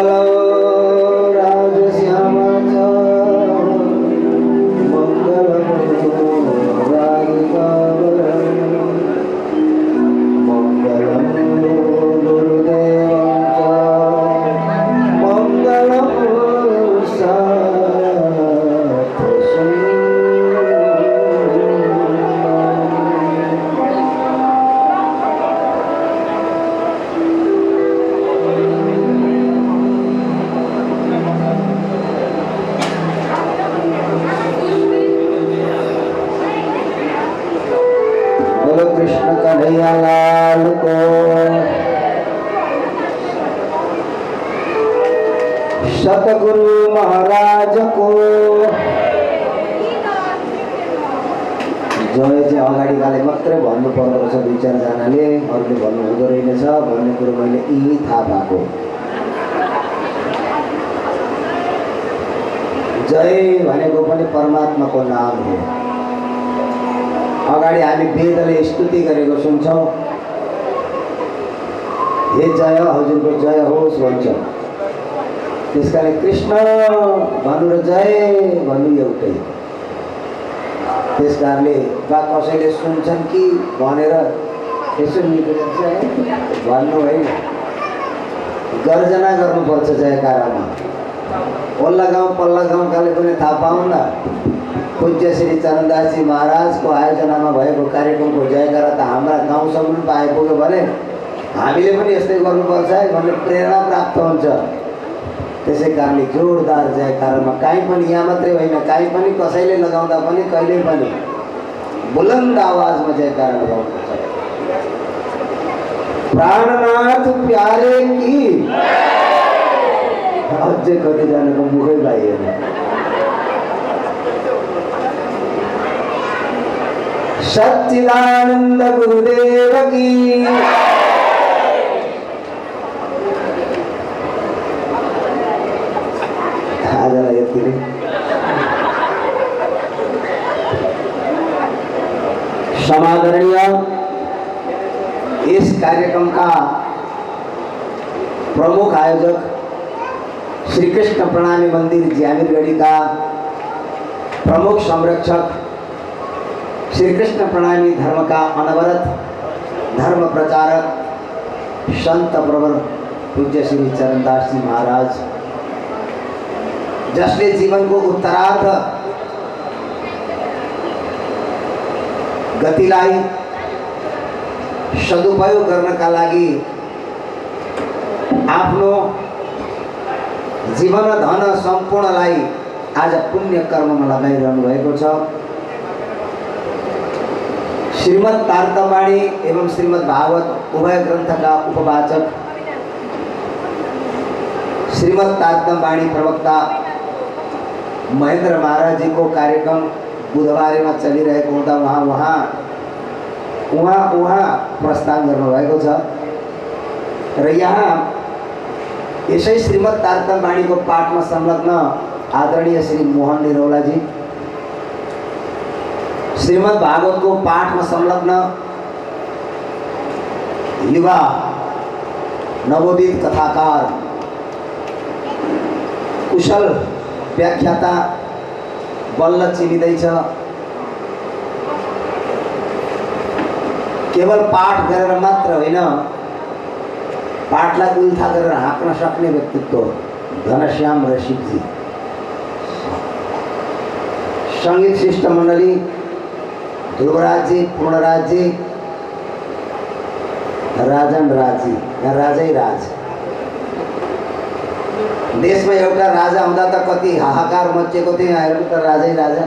मङ्गलं राजश्यामच मङ्गलं राधिकावरं मङ्गलं गुरुदेवं च मङ्गलं कृष्ण कन्हैया लाल को सतगुरु महाराज को जय चाहिँ अगाडिकाले मात्रै भन्नुपर्दो रहेछ दुई चारजनाले अरूले भन्नु हुँदो रहेछ भन्ने कुरो मैले यही थाहा पाएको। जय भनेको पनि परमात्माको नाम हो। अगाडि हामी वेदले स्तुति गरेको सुन्छौँ, हे जय हजुरको जय होस् भन्छ। त्यसकारण कृष्ण भन्नु र जय भन्नु एउटै। त्यसकारणले वा कसैले सुन्छन् कि भनेर यसो निक्लिन्छ भन्नु होइन, गर्जना गर्नुपर्छ जयकारामा। ओल्ला गाउँ पल्ला गाउँकाले पनि थाहा पाउन्। पूज्य श्री चरणदासजी महाराजको आयोजनामा भएको कार्यक्रमको जयकारा त हाम्रा गाउँसम्म पनि आइपुग्यो भने हामीले पनि यस्तै गर्नुपर्छ है भन्ने प्रेरणा प्राप्त हुन्छ। त्यसै कारणले जोरदार जयकारामा कहीँ पनि यहाँ मात्रै होइन, कहीँ पनि कसैले लगाउँदा पनि कहिले पनि बुलन्द आवाजमा जयकारा लगाउनुपर्छ। प्राणनाथ प्यारे की अझै कतिजनाको मुखै बाहिर। सच्चिदानंद गुरुदेव की आजलाई यति नै। समादरणीय इस कार्यक्रम का प्रमुख आयोजक श्री कृष्ण प्रणामी मंदिर ज्यामिरगढ़ी का प्रमुख संरक्षक श्री कृष्ण प्रणामी धर्म का अनवरत धर्म प्रचारक संत प्रवर पूज्य श्री चरणदास जी महाराज, जसले जीवन को उत्तरार्ध गतिलाई सदुपयोग गर्नका लागि आफ्नो जीवन धन सम्पूर्णलाई आज पुण्य कर्ममा लगाइरहनु भएको छ। श्रीमद् तारतम्यवाणी एवं श्रीमद् भागवत उभय ग्रंथ का उपवाचक श्रीमद् तारतम्यवाणी प्रवक्ता महेंद्र महाराज जी को कार्यक्रम बुधबार में चलिरहेको हुँदा उहाँ प्रस्थान गर्नुभएको छ र यहाँ यसै श्रीमद् तारतम्यवाणी को पाठ में संलग्न आदरणीय श्री मोहन निरौला जी, श्रीमद् भागवत को पाठ में संलग्न युवा नवोदित कथाकार कुशल व्याख्याता बल्ल चिनिँदैछ। केवल पाठ गरेर मात्र होइन, पाठलाई उल्था गरेर हाँक्न सक्ने व्यक्तित्व घनश्याम रसिकजी, संगीत शिष्टमण्डली ध्रुवराज जी, पूर्णराज जी, राजन राज जी, यहाँ राजै राज। देश में एउटा राजा हुँदा त कति हाहाकार मचेको थियो, यहाँ हेर्नु त राजै राजा।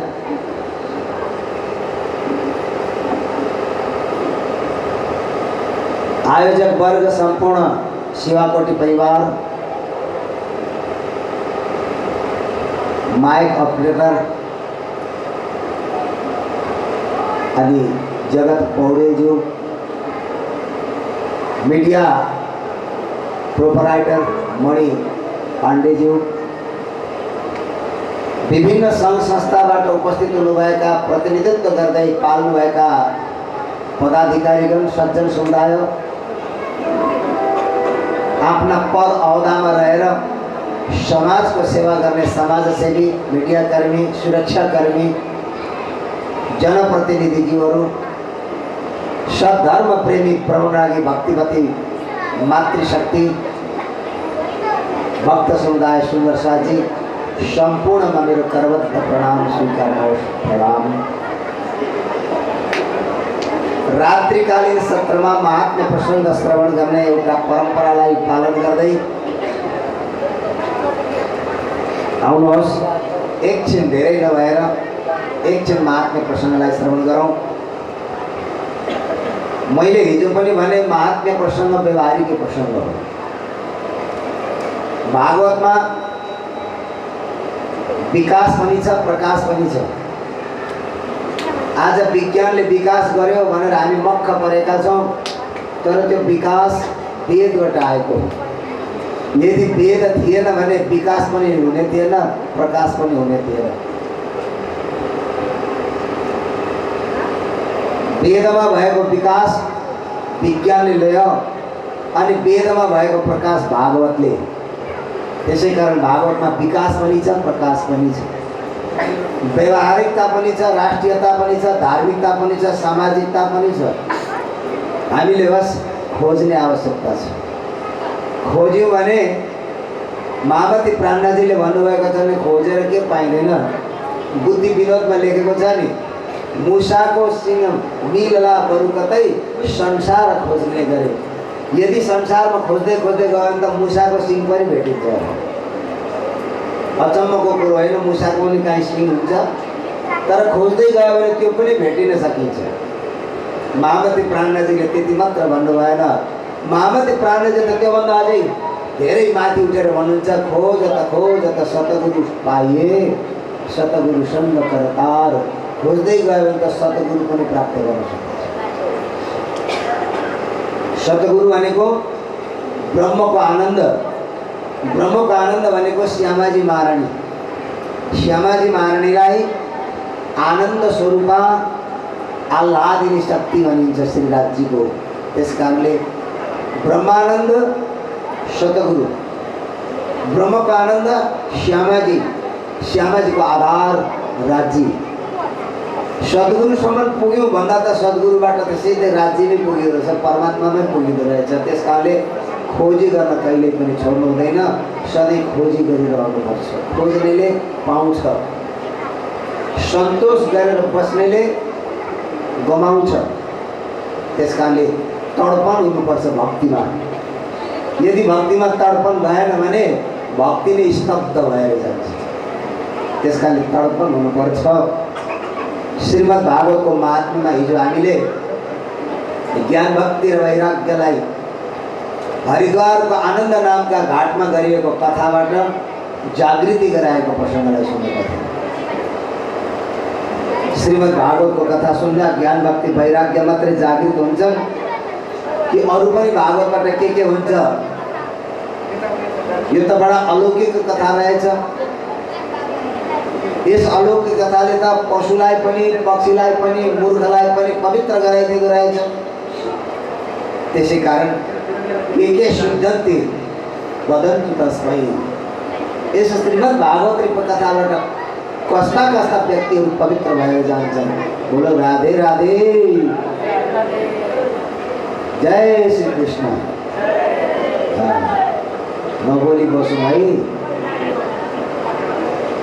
आयोजक वर्ग संपूर्ण शिवाकोटी परिवार, माइक अपरेटर अनि जगत पौडेज्यू, मीडिया प्रोपराइटर मणि पाण्डेज्यू, विभिन्न संघ संस्थाबाट उपस्थित हुनुभएका प्रतिनिधित्व गर्दै पाल्नुभएका पदाधिकारीगण, सज्जन समुदाय, आफ्ना पद अहदामा रहेर समाजको सेवा गर्ने समाजसेवी, मिडियाकर्मी, सुरक्षाकर्मी, जनप्रतिनिधिज्यूहरू, सद्धर्म प्रेमी, प्रेमरागी, भक्तिवती मातृशक्ति भक्त समुदाय सुन्दर साथी सम्पूर्णमा मेरो करबद्ध प्रणाम स्वीकार्नुहोस्। प्रणाम। रात्रिकालीन सत्रमा महात्म्य प्रसङ्ग श्रवण गर्ने एउटा परम्परालाई पालन गर्दै आउनुहोस्। एकछिन धेरै नभएर एकछिन महात्म्य प्रसङ्गलाई श्रवण गरौँ। मैले हिजो पनि भने महात्म्य प्रसङ्ग व्यवहारिक प्रसङ्ग हो। भागवतमा विकास पनि छ, प्रकाश पनि छ। आज विज्ञानले विकास गर्यो भनेर हामी मक्ख परेका छौँ, तर त्यो विकास वेदबाट आएको हो। यदि वेद थिएन भने विकास पनि हुने थिएन, प्रकाश पनि हुने थिएन। वेदमा भएको विकास विज्ञानले ल्यायो अनि वेदमा भएको प्रकाश भागवतले। त्यसै कारण भागवतमा विकास पनि छ, प्रकाश पनि छ, व्यवहारिकता पनि छ, राष्ट्रियता पनि छ, धार्मिकता पनि छ, सामाजिकता पनि छ। हामीले बस खोज्ने आवश्यकता छ। खोज्यौँ भने महामती प्राणनाथजीले भन्नुभएको छ नि, खोजेर के पाइँदैन। बुद्धि विनोदमा लेखेको छ नि, मुसाको सिंह मिलला बरु कतै संसार खोज्ने गरे। यदि संसारमा खोज्दै खोज्दै गयो भने त मुसाको सिंह पनि भेटिन्छ। अचम्मको कुरो होइन, मुसाको पनि काहीँ सिंह हुन्छ, तर खोज्दै गयो भने त्यो पनि भेटिन सकिन्छ। महामती प्राणनाथजीले त्यति मात्र भन्नु भएन। महामती प्राणनाथजी त त्योभन्दा अझै धेरै माथि उठेर भन्नुहुन्छ, खोज त सतगुरु पाइए, सतगुरु सङ्ग करतार। खोज्दै गयो भने त सतगुरु पनि प्राप्त गर्न सकिन्छ। सतगुरु भनेको ब्रह्मको आनन्द। ब्रह्मको आनन्द भनेको श्यामाजी महारानी। श्यामाजी महारानीलाई आनन्द स्वरूपमा आह्लादिनी शक्ति भनिन्छ श्रीनाथजीको। त्यस कारणले ब्रह्मानन्द सतगुरु, ब्रह्मको आनन्द श्यामाजी, श्यामाजीको आधार राज्य। सद्गुरुसम्म पुग्यौँ भन्दा त सद्गुरुबाट त सिधै राज्य नै पुग्यो रहेछ, परमात्मामै पुगिँदो रहेछ। त्यस कारणले खोजी गर्न कहिले पनि छोड्नु हुँदैन, सधैँ खोजी गरिरहनुपर्छ। खोज्नेले पाउँछ, सन्तोष गरेर बस्नेले गमाउँछ। त्यस कारणले तडपन हुनुपर्छ भक्तिमा। यदि भक्तिमा तडपन भएन भने भक्ति नै स्तब्ध भएर जान्छ। त्यस कारणले तडपन हुनुपर्छ। श्रीमद् भागवतको महात्म्यमा हिजो हामीले ज्ञान भक्ति र वैराग्यलाई हरिद्वारको आनन्द नामका घाटमा गरिएको कथाबाट जागृति गराएको प्रसङ्गलाई सुनेका थियौँ। श्रीमद् भागवतको कथा सुन्दा ज्ञान भक्ति वैराग्य मात्रै जागृत हुन्छन् कि अरू पनि भागवतबाट के हुन्छ? यो त बडा अलौकिक कथा रहेछ। यस अलौकिक कथाले त पशुलाई पनि, पक्षीलाई पनि, मूर्खलाई पनि पवित्र गराइदिएको रहेछ। त्यसै कारण के शुद्धन्ति वदन्तु तस्मै। यस श्रीमद् भागवत कथाबाट कस्ता कस्ता व्यक्तिहरू पवित्र भएर जान्छन्। बोलो राधे राधे, जय श्री कृष्ण। नबोली बसौँ है।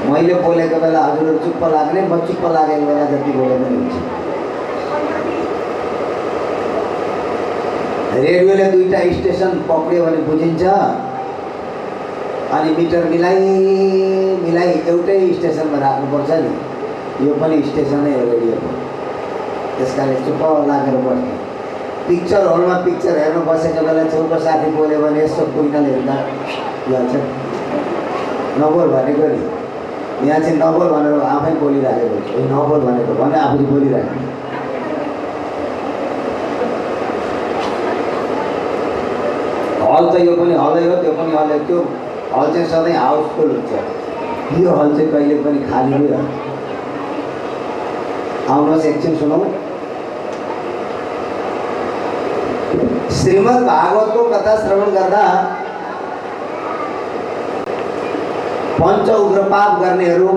मैले बोलेको बेला हजुरहरू चुप्प लाग्ने, म चुप्प लागेको बेला जति बोले पनि हुन्छ। रेडियोले दुईटा स्टेसन पक्रियो भने बुझिन्छ, अनि मिटर मिलाई एउटै स्टेसनमा राख्नुपर्छ नि। यो पनि स्टेसनै हो रेडियोको। त्यस कारण चुप्प लागेर बस्ने। पिक्चर हलमा पिक्चर हेर्नु बसेको बेला छेउको साथी बोल्यो भने यसो कुइनले हेर्दा जान्छ। नबोल भनेको नि, यहाँ चाहिँ नबोल भनेर आफै बोलिराखेको हुन्छ। नबोल भनेको भने आफूले बोलिरहेको। हल त यो पनि हलै हो, त्यो पनि हलै। त्यो हल चाहिँ सधैँ हाउसफुल हुन्छ। यो हल चाहिँ कहिले पनि खाली नै रहन्छ। आउनुहोस् एकछिन सुनौँ। श्रीमद् भागवतको कथा श्रवण गर्दा पञ्च उग्रपाप गर्नेहरू,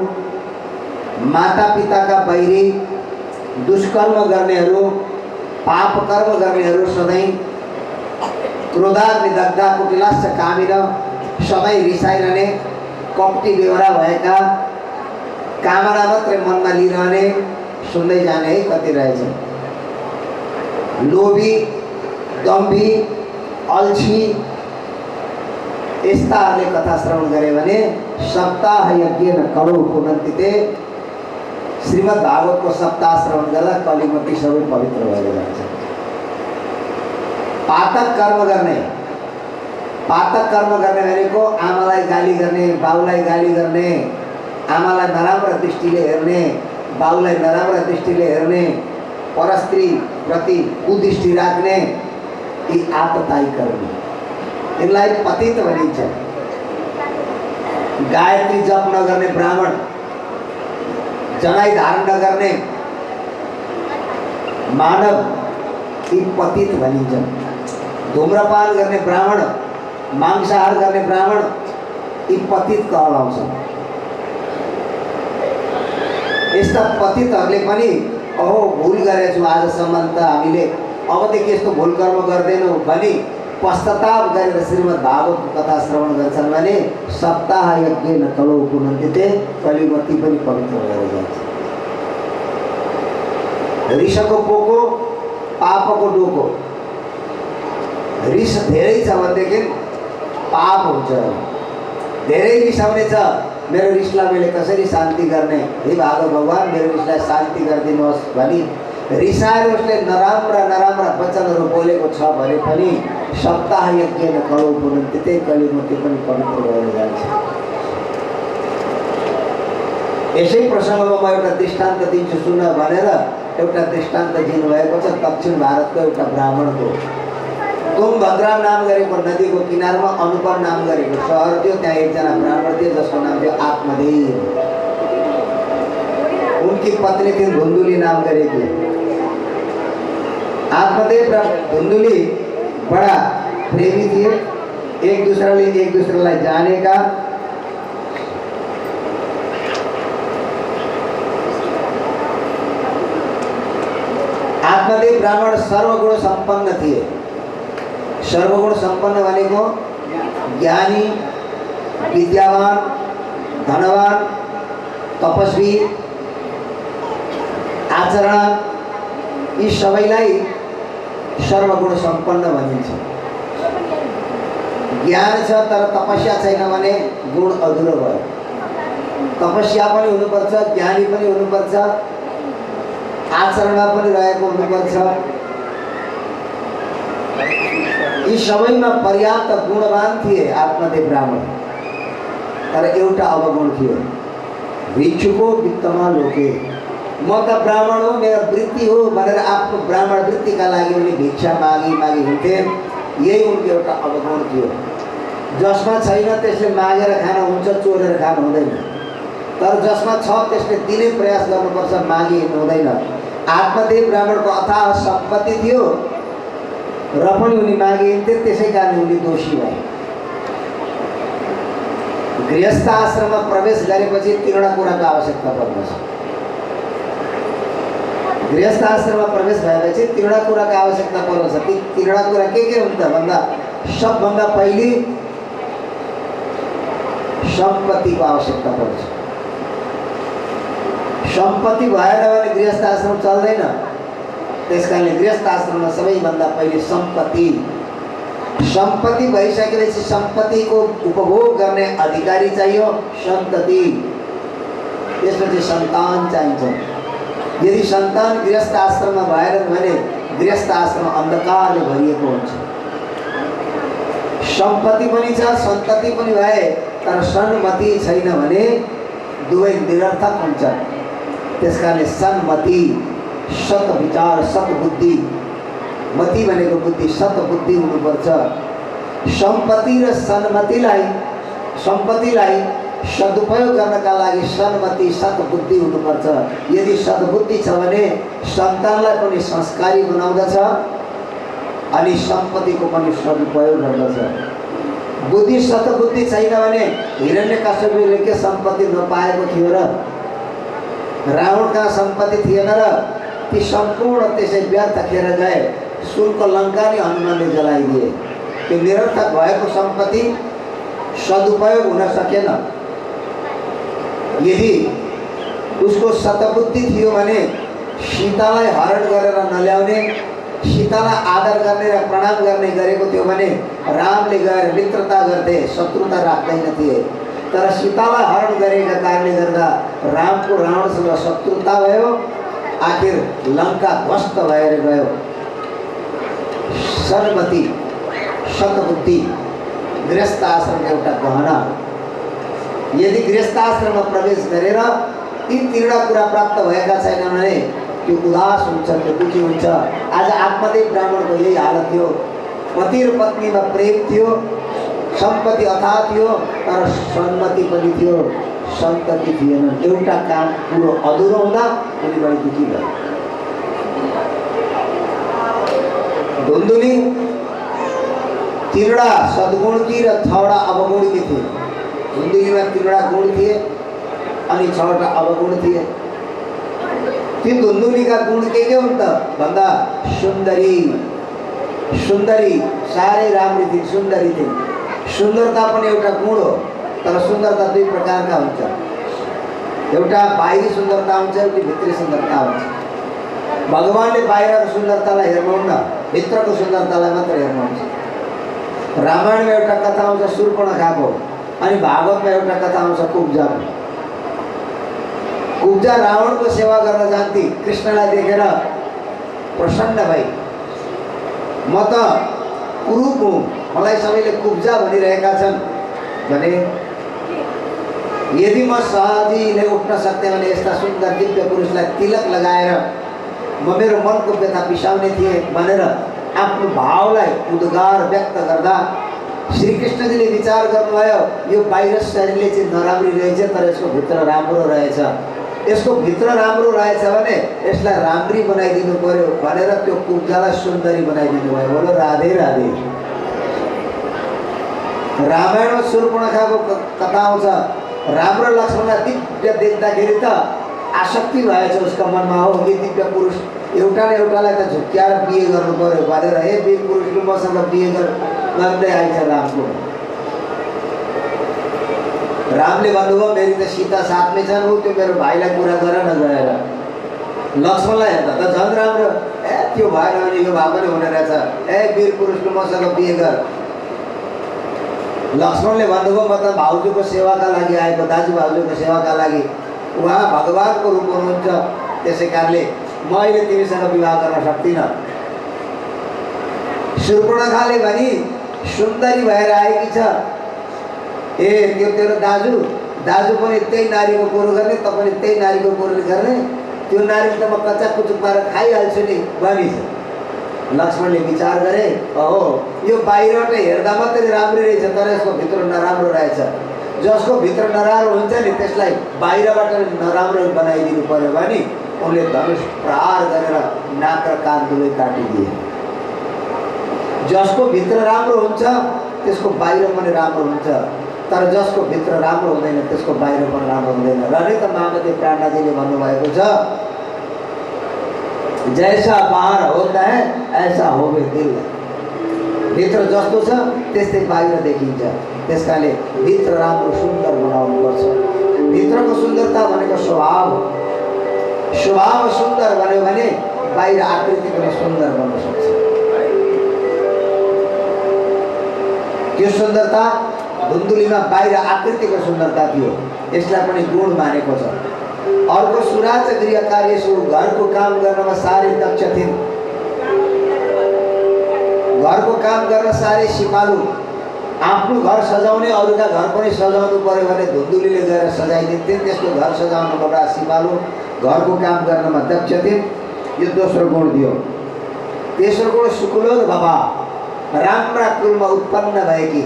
मातापिताका बैरी, दुष्कर्म गर्नेहरू, पाप कर्म गर्नेहरू, सधैँ क्रोधाग्निदग्धा कुटिलास्य कामिन, सधैँ रिसाइरहने, कपटी बेहोरा भएका, कामना मात्रै मनमा लिइरहने, सुन्दै जाने है कति रहेछ। लोभी, दम्भी, अल्छी यस्ताहरूले कथा श्रवण गरे भने सप्ताह यज्ञ कलौ पुनन्तिते, श्रीमद् भागवतको सप्ताह श्रवण गर्दा कलिमती सबै पवित्र भएर जान्छ। पातक कर्म गर्ने भनेको आमालाई गाली गर्ने, बाउलाई गाली गर्ने, आमालाई नराम्रो दृष्टिले हेर्ने, बाउलाई नराम्रो दृष्टिले हेर्ने, परस्त्री प्रति कुदृष्टि राख्ने, यी आततायी कर्म, यसलाई पतित भनिन्छ। गायत्री जप नगर्ने ब्राह्मण, जनाई धारण नगर्ने मानव, यी पतित भनिन्छ। धूम्रपान गर्ने ब्राह्मण, मांसाहार गर्ने ब्राह्मण, यी पतित कहलाउँछ। यस्ता पतितहरूले पनि अहो भुल गरेछौँ आजसम्म त हामीले, अबदेखि यस्तो भुल कर्म गर्दैनौँ भनी पश्चाताप गरेर श्रीमद् भागवतको कथा श्रवण गर्छन् भने सप्ताह यज्ञ कलौ पुनन्तिते, कलिमती पनि पवित्र भएर जान्छ। रिसको पोको, पापको डोको। रिस धेरै छ भनेदेखि पाप हुन्छ। धेरै रिसाउने छ, मेरो रिसलाई मैले कसरी शान्ति गर्ने, हे भागवत भगवान मेरो रिसलाई शान्ति गरिदिनुहोस् भनी रिसाएर उसले नराम्रा वचनहरू बोलेको छ भने पनि सप्ताह यज्ञ कलौ पुनन्तिते, कलिमती पनि पवित्र भएर जान्छ। यसै प्रसङ्गमा म एउटा दृष्टान्त दिन्छु सुन भनेर एउटा दृष्टान्त दिनुभएको छ दक्षिण भारतको एउटा ब्राह्मणको। तुंगभद्रा नाम गरेको नदीको किनारमा अनुपम नाम गरेको सहर थियो। त्यहाँ एकजना ब्राह्मण थियो जसको नाम थियो आत्मदेव। उनकी पत्नी थी धुंधुली नाम गरेकी। आत्मदेव र धुंधुली बड़ा प्रेमी थिए, एक दूसरेलाई जानेका। आत्मदेव ब्राह्मण सर्वगुण संपन्न थिए। सर्वगुण संपन्न भनेको ज्ञानी, विद्यावान, धनवान, तपस्वी, आचरण, यी सबैलाई सर्वगुण संपन्न भनिन्छ। ज्ञान छ तर तपस्या छैन भने गुण अधुरो भयो। तपस्या पनि हुनुपर्छ, ज्ञानी पनि हुनुपर्छ, आचरणमा पनि रहेको हुनुपर्छ। यी सबैमा पर्याप्त गुणवान थिए आत्मदेव ब्राह्मण। तर एउटा अवगुण थियो, भिक्षुको वित्तमा लोके। म त ब्राह्मण हो, मेरो वृत्ति हो भनेर आफ्नो ब्राह्मण वृत्तिका लागि उनी भिक्षा मागी हिँड्थे। यही उनको एउटा अवगुण थियो। जसमा छैन त्यसले मागेर खान हुन्छ, चोरेर खान हुँदैन। तर जसमा छ त्यसले दिने प्रयास गर्नुपर्छ, मागी हिँड्नु हुँदैन। आत्मदेव ब्राह्मणको अथाह सम्पत्ति थियो र पनि उनी मागी हिँड्थे, त्यसै कारण उनी दोषी भए। गृहस्थ आश्रममा प्रवेश गरेपछि तीनवटा कुराको आवश्यकता पर्दछ। गृहस्थ आश्रममा प्रवेश भएपछि तीनवटा कुराको आवश्यकता पर्दछ। ती तीनवटा कुरा के हुन्छ भन्दा सबभन्दा पहिले सम्पत्तिको आवश्यकता पर्छ। सम्पत्ति भएन भने गृहस्थ आश्रम चल्दैन। त्यसकारणले गृहस्थ आश्रममा सबैभन्दा पहिले सम्पत्ति भइसकेपछि सम्पत्तिको उपभोग गर्ने अधिकारी चाहियो, सन्तति। त्यसपछि सन्तान चाहिन्छ। यदि सन्तान गृहस्थ आश्रममा भएन भने गृहस्थ आश्रम अन्धकारले भरिएको हुन्छ। सम्पत्ति पनि छ, सन्तति पनि भए तर सन्मति छैन भने दुवै निरर्थक हुन्छ। त्यसकारणले सन्मति, सत विचार, सत बुद्धि, मति भनेको बुद्धि, सत बुद्धि हुनुपर्छ। सम्पत्ति र सम्पत्तिलाई सदुपयोग गर्नका लागि सन्मति, सद्बुद्धि हुनुपर्छ। यदि सद्बुद्धि छ भने सन्तानलाई पनि संस्कारी बनाउँदछ अनि सम्पत्तिको पनि सदुपयोग गर्दछ। बुद्धि शतबुद्धि छैन भने हिरण्यकश्यपले के सम्पत्ति नपाएको थियो र? रावणका सम्पत्ति थिएन र? ती सम्पूर्ण त्यसै व्यर्थ खेर गए। सुनको लङ्का नै हनुमानले जलाइदिए। त्यो निरर्थक भएको सम्पत्ति सदुपयोग हुन सकेन। यदि उसको शतबुद्धि थियो भने सीतालाई हरण गरेर नल्याउने, सीतालाई आदर गर्ने र प्रणाम गर्ने गरेको थियो भने रामले गएर मित्रता गर्थे, शत्रुता राख्दैन थिए। तर सीतालाई हरण गरेका कारणले गर्दा रामको रावणसँग शत्रुता भयो। आखिर लङ्का ध्वस्त भएर गयो। सर्वमति शतबुद्धि गृहस्थ आश्रम एउटा गहना। यदि गृहस्थ आश्रममा प्रवेश गरेर ती तीनवटा कुरा प्राप्त भएका छैनन् भने त्यो उदास हुन्छ, त्यो दुखी हुन्छ। आज आत्मदेव ब्राह्मणको यही हालत थियो। पति र पत्नीमा प्रेम थियो, सम्पत्ति अथाह थियो, तर सन्मति पनि थियो, सन्तति थिएन। एउटा काम पुरो अधुरो हुँदा उनी बढी दुखी भयो। धुन्धुली तीनवटा सद्गुणकी र 6वटा अवगुणकी थिए। धुन्धुलीमा 3वटा गुण थिए अनि 6वटा अवगुण थिए। ती धुन्धुलीका गुण के हुन् त भन्दा सुन्दरी, सुन्दरी साह्रै राम्री थिइन्, सुन्दरी थिइन्। सुन्दरता पनि एउटा गुण हो, तर सुन्दरता दुई प्रकारका हुन्छ। एउटा बाहिरी सुन्दरता हुन्छ, एउटा भित्री सुन्दरता हुन्छ। भगवानले बाहिरको सुन्दरतालाई हेर्नुहुन्न, भित्रको सुन्दरतालाई मात्र हेर्नुहुन्छ। रामायणमा एउटा कथा आउँछ शूर्पणखाको, अनि भागवतमा एउटा कथा आउँछ कुब्जाको। कुब्जा रावणको सेवा गर्न जान्थी। कृष्णलाई देखेर प्रसन्न भई, म त कुरूप हुँ, मलाई सबैले कुब्जा भनिरहेका छन् भने यदि म सहजीले उठ्न सक्थेँ भने यस्ता सुन्दर दिव्य पुरुषलाई तिलक लगाएर म मेरो मनको व्यथा पिसाउने थिएँ भनेर आफ्नो भावलाई उद्गार व्यक्त गर्दा श्रीकृष्णजीले विचार गर्नुभयो, यो बाहिर शरीरले चाहिँ नराम्री रहेछ, तर यसको भित्र राम्रो रहेछ। यसको भित्र राम्रो रहेछ भने यसलाई राम्री बनाइदिनु पर्यो भनेर त्यो कुब्जालाई सुन्दरी बनाइदिनु भयो। बोलो राधे राधे। रामायणमा शूर्पणखाको कथा आउँछ। राम्रो लक्ष्मणलाई दिव्य देख्दाखेरि त आसक्ति भएछ उसका मनमा, हो यो दिव्य पुरुष एउटा न एउटालाई त झुक्क्याएर बिहे गर्नु पर्यो भनेर हे वीर पुरुषले मसँग बिहे गर्दै आइछ रामको। रामले भन्नुभयो मेरी त सीता साथमै छन्, ऊ त्यो मेरो भाइलाई कुरा गर न गएर। लक्ष्मणलाई हेर्दा त झन् राम्रो, ए त्यो भएन भने यो भए पनि हुने रहेछ, ए वीर पुरुषले मसँग बिहे गर। लक्ष्मणले भन्नुभयो म त भाउजूको सेवाका लागि आएको, दाजु भाउजूको सेवाका लागि। उहाँ भगवानको रूप हुनुहुन्छ, त्यसै कारणले म अहिले तिमीसँग विवाह गर्न सक्दिनँ। शूर्पणखाले भनी सुन्दरी भएर आएकी छ। ए त्यो तेरो दाजु, दाजु पनि त्यही नारीको कुरो गर्ने, त पनि त्यही नारीको कुरो गर्ने, त्यो नारी त म कच्चा कुचुक पारेर खाइहाल्छु नि भनी। लक्ष्मणले विचार गरे, हो यो बाहिरबाट हेर्दा मात्रै राम्रो रहेछ, तर यसको भित्र नराम्रो रहेछ। जसको भित्र नराम्रो हुन्छ नि त्यसलाई बाहिरबाट नराम्रो बनाइदिनु पर्यो भने उनले धनुष प्रहार गरेर नाक र कान दुवै काटिदिए। जसको भित्र राम्रो हुन्छ त्यसको बाहिर पनि राम्रो हुन्छ, तर जसको भित्र राम्रो हुँदैन त्यसको बाहिर पनि राम्रो हुँदैन। र नै त महामती प्राणाजीले भन्नुभएको छ, जैसा बाहर होता है ऐसा होवे दिल। भित्र जस्तो छ त्यस्तै बाहिर देखिन्छ। त्यसकाले भित्र राम्रो सुन्दर बनाउनुपर्छ। भित्रको सुन्दरता भनेको स्वभाव हो। स्वभाव सुन्दर बन्यो भने बाहिर आकृति पनि सुन्दर बन्न सक्छ। त्यो सुन्दरता धुन्धुलीमा बाहिर आकृतिको सुन्दरता थियो, यसलाई पनि गुण मानेको छ। अर्को सुराज गृह कार्यसु, घरको काम गर्नमा साह्रै दक्ष थिइन्। घरको काम गर्न साह्रै सिपालु। आफ्नो घर सजाउने, अरूका घर पनि सजाउनु पर्यो भने धुन्धुलीले गएर सजाइदिन्थे। त्यसको घर सजाउनुबाट सिपालु, घरको काम गर्नमा दक्ष थिइन्। यो दोस्रो गुण थियो। तेस्रो गुण सुकुलोद भवा, राम्रा कुलमा उत्पन्न भएकी,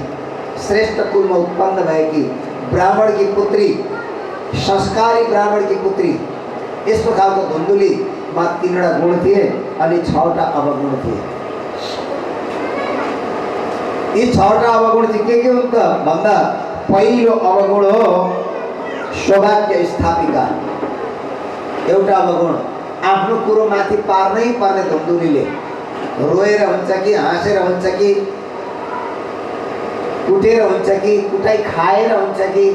श्रेष्ठ कुलमा उत्पन्न भएकी ब्राह्मणकी पुत्री, संस्कारी ब्राह्मणकी पुत्री। यस्तो खालको धुन्धुलीमा 3वटा गुण थिए अनि 6वटा अवगुण थिए। यी 6वटा अवगुण चाहिँ के हुन् त भन्दा पहिलो अवगुण हो सौभाग्य स्थापिका। एउटा अवगुण आफ्नो कुरो माथि पार्नै पर्ने धुमधुलीले रोएर हुन्छ कि हाँसेर हुन्छ कि कुटेर हुन्छ कि कुटाइ खाएर हुन्छ कि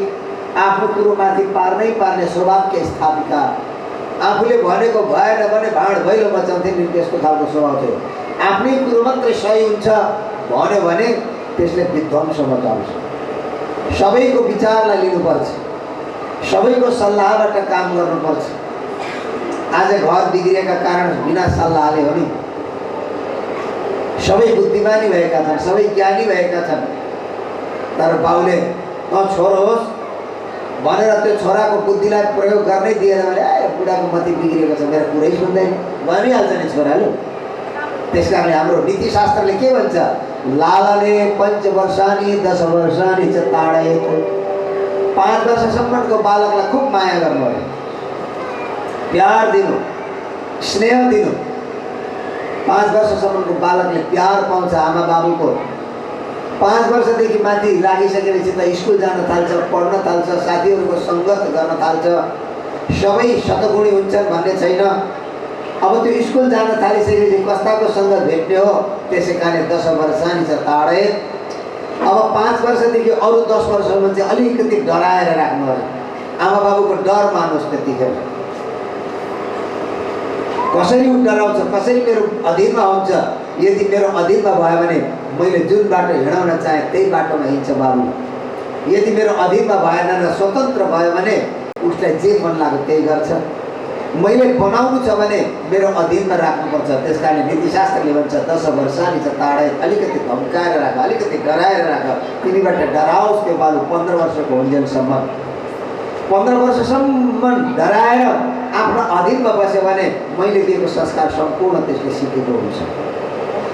आफ्नो कुरो माथि पार्नै पर्ने सौभाग्य स्थापिका। आफूले भनेको भएन भने भाँड भैलो मचाउँथे नि, त्यसको खालको स्वभाव थियो। आफ्नै कुरो मात्रै सही हुन्छ भन्यो भने त्यसले विध्वंस मचाउँछ। सबैको विचारलाई लिनुपर्छ, सबैको सल्लाहबाट काम गर्नुपर्छ। आज घर बिग्रिएका कारण बिना सल्लाहले हो नि। सबै बुद्धिमानी भएका छन्, सबै ज्ञानी भएका छन्, तर बाउले छोरो होस् भनेर त्यो छोराको बुद्धिलाई प्रयोग गर्नै दिएन भने बुढाको मति बिग्रिएको छ, मेरो कुरै सुन्दैन भनिहाल्छ नि छोराले। त्यस कारणले हाम्रो नीतिशास्त्रले के भन्छ? लालाले 5 वर्षानी 10 वर्षानी च ताडयेत्। 5 वर्षसम्मको बालकलाई खुब माया गर्नु अरे, प्यार दिनु, स्नेह दिनु। 5 वर्षसम्मको बालकले प्यार पाउँछ आमा बाबुको। 5 वर्षदेखि माथि लागिसकेपछि त स्कुल जान थाल्छ, पढ्न थाल्छ, साथीहरूको सङ्गत गर्न थाल्छ। सबै शतगुणी हुन्छन् भन्ने छैन। अब त्यो स्कुल जान थालिसकेपछि कस्ताको सङ्गत भेट्ने हो? त्यसै कारणले 10 वर्षानी च ताडयेत्। अब 5 वर्षदेखि अरू 10 वर्षसम्म चाहिँ अलिकति डराएर राख्नु अरे। आमा बाबुको डर मान्नुहोस् त्यतिखेर। कसरी उ डराउँछ, कसरी मेरो अधीनमा हुन्छ? यदि मेरो अधीनमा भयो भने मैले जुन बाटो हिँडाउन चाहे त्यही बाटोमा हिँड्छ बाबु। यदि मेरो अधीनमा भएन र स्वतन्त्र भयो भने उसलाई जे मन लाग्यो त्यही गर्छ। मैले बनाउनु छ भने मेरो अधीनमा राख्नुपर्छ। त्यस कारणले नीतिशास्त्रले भन्छ 10 वर्षानी च ताडयेत्। अलिकति धम्काएर राख, अलिकति डराएर राख, तिमीबाट डराओस् त्यो बालु 15 वर्षको हुन्जेलसम्म। 15 वर्षसम्म डराएर आफ्नो अधीनमा बस्यो भने मैले दिएको संस्कार सम्पूर्ण त्यसले सिकेको हुन्छ।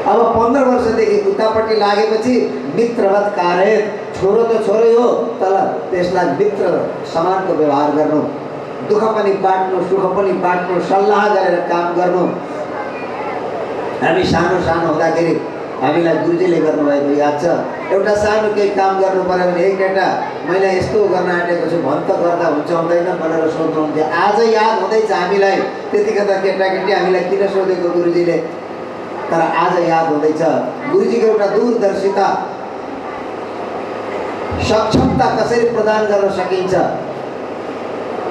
अब 15 वर्षदेखि उतापट्टि लागेपछि मित्रवत कारयेत्। छोरो त छोरै हो, तर त्यसलाई मित्र समानको व्यवहार गर्नु, दुःख पनि बाँड्नु, सुख पनि बाँड्नु, सल्लाह गरेर काम गर्नु। हामी सानो हुँदाखेरि हामीलाई गुरुजीले गर्नुभएको याद छ। एउटा सानो केही काम गर्नु पर्यो भने एक केटा मैले यस्तो गर्न आँटेको छु भन् त गर्दा हुन्छ हुँदैन भनेर सोध्नुहुन्थ्यो। आज याद हुँदैछ हामीलाई। त्यतिखेर त केटाकेटी हामीलाई किन सोधेको गुरुजीले, तर आज याद हुँदैछ। गुरुजीको एउटा दूरदर्शिता, सक्षमता कसरी प्रदान गर्न सकिन्छ,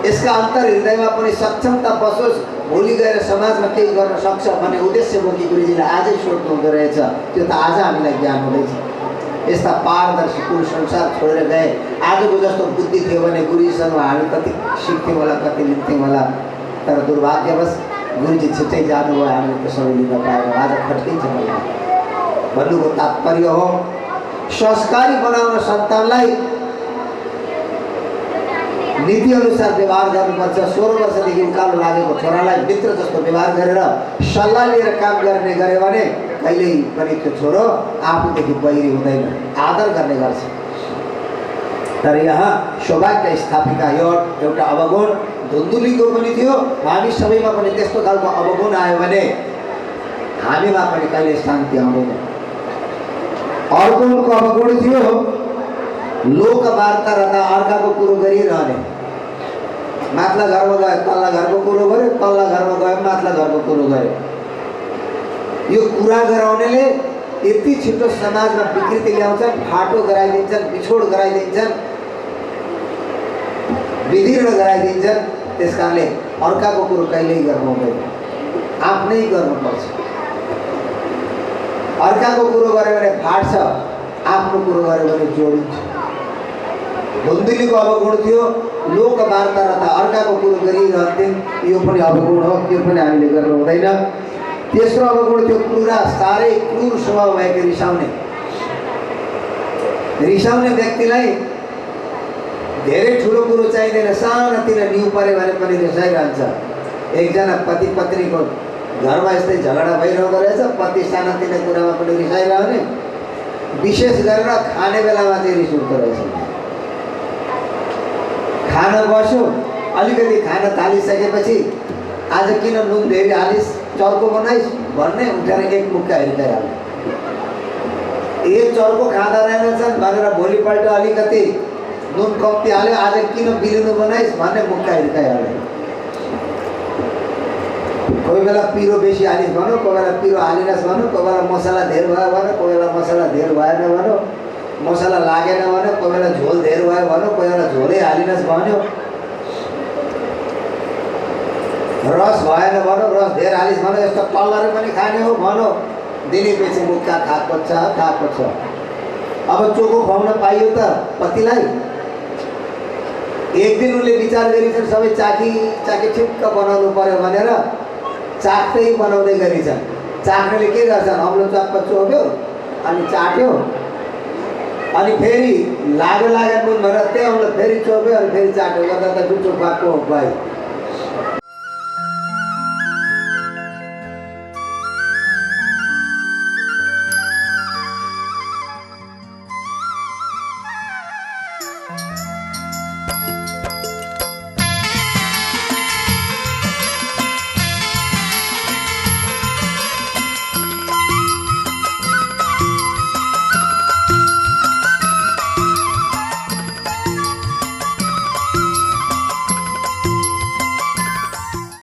यसका अन्तर हृदयमा पनि सक्षमता बसोस्, भोलि गएर समाजमा केही गर्न सक्छ भन्ने उद्देश्य बोकी गुरुजीले आजै सोध्नु हुँदो रहेछ। त्यो त आज हामीलाई ज्ञान हुँदैछ। यस्ता पारदर्शी कुल संसार छोडेर गए। आजको जस्तो बुद्धि थियो भने गुरुजीसँग हामी कति सिक्थ्यौँ होला, कति लिन्थ्यौँ होला, तर दुर्भाग्यवश गुरुजी छिट्टै जानुभयो, हामीले त्यो सबै लिन पाएनौँ। आज खट्किन्छ मलाई। भन्नुको तात्पर्य हो संस्कारी बनाउन सन्तानलाई नीति अनुसार व्यवहार गर्नुपर्छ। 16 वर्षदेखि उकालो लागेको छोरालाई मित्र जस्तो व्यवहार गरेर सल्लाह लिएर काम गर्ने गऱ्यो भने कहिल्यै पनि त्यो छोरो आफूदेखि बहिरी हुँदैन, आदर गर्ने गर्छ। तर यहाँ सौभाग्य स्थापिका यो एउटा अवगुण धुन्दुलीको पनि थियो। हामी सबैमा पनि त्यस्तो खालको अवगुण आयो भने हामीमा पनि कहिले शान्ति आउँदैन। अर्को अवगुण थियो लोक वार्ता रहँदा अर्काको कुरो गरिरहने। माथिल्ला घरमा गयो तल्ला घरको कुरो गर्यो, तल्ला घरमा गयो माथिल्ला घरको कुरो गर्यो। यो कुरा गराउनेले यति छिटो समाजमा विकृति ल्याउँछन्, फाटो गराइदिन्छन्, बिछोड गराइदिन्छन्, विदीर्ण गराइदिन्छन्। त्यस कारणले अर्काको कुरो कहिल्यै गर्नु हुँदैन, आफ्नै गर्नुपर्छ। अर्काको कुरो गर्यो भने फाट्छ, आफ्नो कुरो गर्यो भने जोडिन्छ। धुन्दुलीको अवगुण थियो लोक वार्ता रहँदा अर्काको कुरो गरिरहन्थ्यौँ। यो पनि अवगुण हो, त्यो पनि हामीले गर्नु हुँदैन। तेस्रो अवगुण थियो क्रूरा, साह्रै क्रूर स्वभाव भएको रिसाउने। रिसाउने व्यक्तिलाई धेरै ठुलो कुरो चाहिँदैन, सानोतिनो न्यु पऱ्यो भने पनि रिसाइरहन्छ। एकजना पति पत्नीको घरमा यस्तै झगडा भइरहँदो रहेछ। पति सानोतिनो कुरामा पनि रिसाइरहने, विशेष गरेर खाने बेलामा चाहिँ रिस उठ्दो रहेछ। खान बस्यो, अलिकति खान थालिसकेपछि आज किन नुन धेरै हालिस्, चर्को बनाइस् भन्ने उठेर एक मुक्का हिर्काइहाल्यो। एक चर्को खाँदा रहेनछन् भनेर भोलिपल्ट अलिकति नुन कम्ती हाल्यो, आज किन बिलिनु बनाइस् भन्ने मुक्का हिर्काइहाल्यो। कोही बेला पिरो बेसी हालिस् भनौँ, कोही बेला पिरो हालिनस् भनौँ, कोही बेला मसला धेर भयो भनौँ, कोही बेला मसला धेर भएन भनौँ, मसला लागेन भन्यो, कोही बेला झोल धेर भयो भन्यो, कोही बेला झोलै हालिनस् भन्यो, रस भएन भनौँ, रस धेर हालिस् भन्यो, यस्तो कलर पनि खाने हो भन्यो, दिनेपछि मुक्का खाएको छ। अब चोखो खुवाउन पाइयो त पतिलाई? एक दिन उनले विचार गरिछन् सबै चाखी ठिक्क बनाउनु पर्यो भनेर चाख्दै बनाउँदै गरिछन्। चाख्नेले के गर्छन्, अम्लो चक्क चोप्यो अनि चाट्यो, अनि फेरि लाग्यो नुन भनेर त्यही अम्लो फेरि चोप्यो अनि फेरि चाट्यो, गर्दा त जुठो भएको भयो।